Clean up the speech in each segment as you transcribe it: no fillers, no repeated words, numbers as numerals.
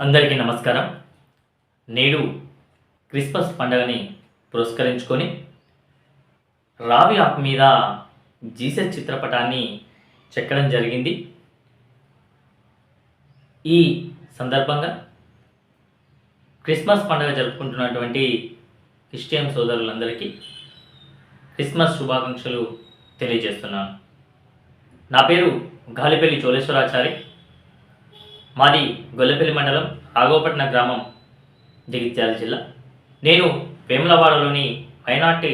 అందరికీ నమస్కారం. నేడు క్రిస్మస్ పండుగని పురస్కరించుకొని రావి ఆకు మీద జీసస్ చిత్రపటాన్ని చెక్కడం జరిగింది. ఈ సందర్భంగా క్రిస్మస్ పండుగ జరుపుకుంటున్నటువంటి క్రిస్టియన్ సోదరులందరికీ క్రిస్మస్ శుభాకాంక్షలు తెలియజేస్తున్నాను. నా పేరు గాలిపల్లి చోళేశ్వరాచారి. మాది గొల్లపల్లి మండలం రాఘవపట్నం గ్రామం, జగిత్యాల జిల్లా. నేను వేములవాడలోని మైనార్టీ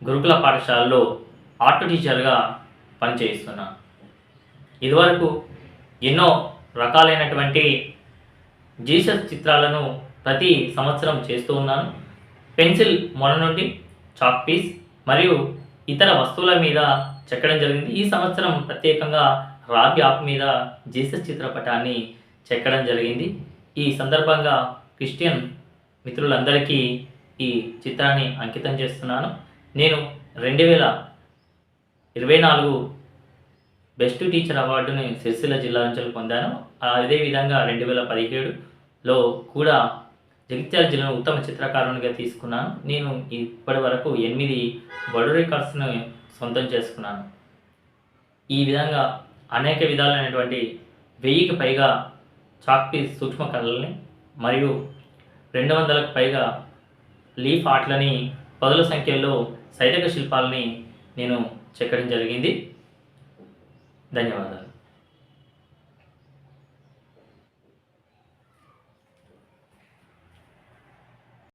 గురుకుల పాఠశాలలో ఆర్ట్ టీచర్గా పనిచేస్తున్నాను. ఇదివరకు ఎన్నో రకాలైనటువంటి జీసస్ చిత్రాలను ప్రతి సంవత్సరం చేస్తూ ఉన్నాను. పెన్సిల్ మొన నుండి చాక్ పీస్ మరియు ఇతర వస్తువుల మీద చెక్కడం జరిగింది. ఈ సంవత్సరం ప్రత్యేకంగా రావి ఆకు మీద జీసస్ చిత్రపటాన్ని చెక్కడం జరిగింది. ఈ సందర్భంగా క్రిస్టియన్ మిత్రులందరికీ ఈ చిత్రాన్ని అంకితం చేస్తున్నాను. నేను 2024 బెస్ట్ టీచర్ అవార్డుని సిరిసిల్ల జిల్లా నుంచి పొందాను. అదేవిధంగా 2017లో కూడా జగిత్యాల జిల్లాలో ఉత్తమ చిత్రకారునిగా తీసుకున్నాను. నేను ఇప్పటి వరకు 8 వరల్డ్ రికార్డ్స్ను సొంతం చేసుకున్నాను. ఈ విధంగా అనేక విధాలైనటువంటి 1000కి పైగా చాక్ పీస్ సూక్ష్మ కళల్ని మరియు 200లకు పైగా లీఫ్ ఆర్ట్లని, పదుల సంఖ్యలో సైనిక శిల్పాలని నేను చెక్కడం జరిగింది. ధన్యవాదాలు.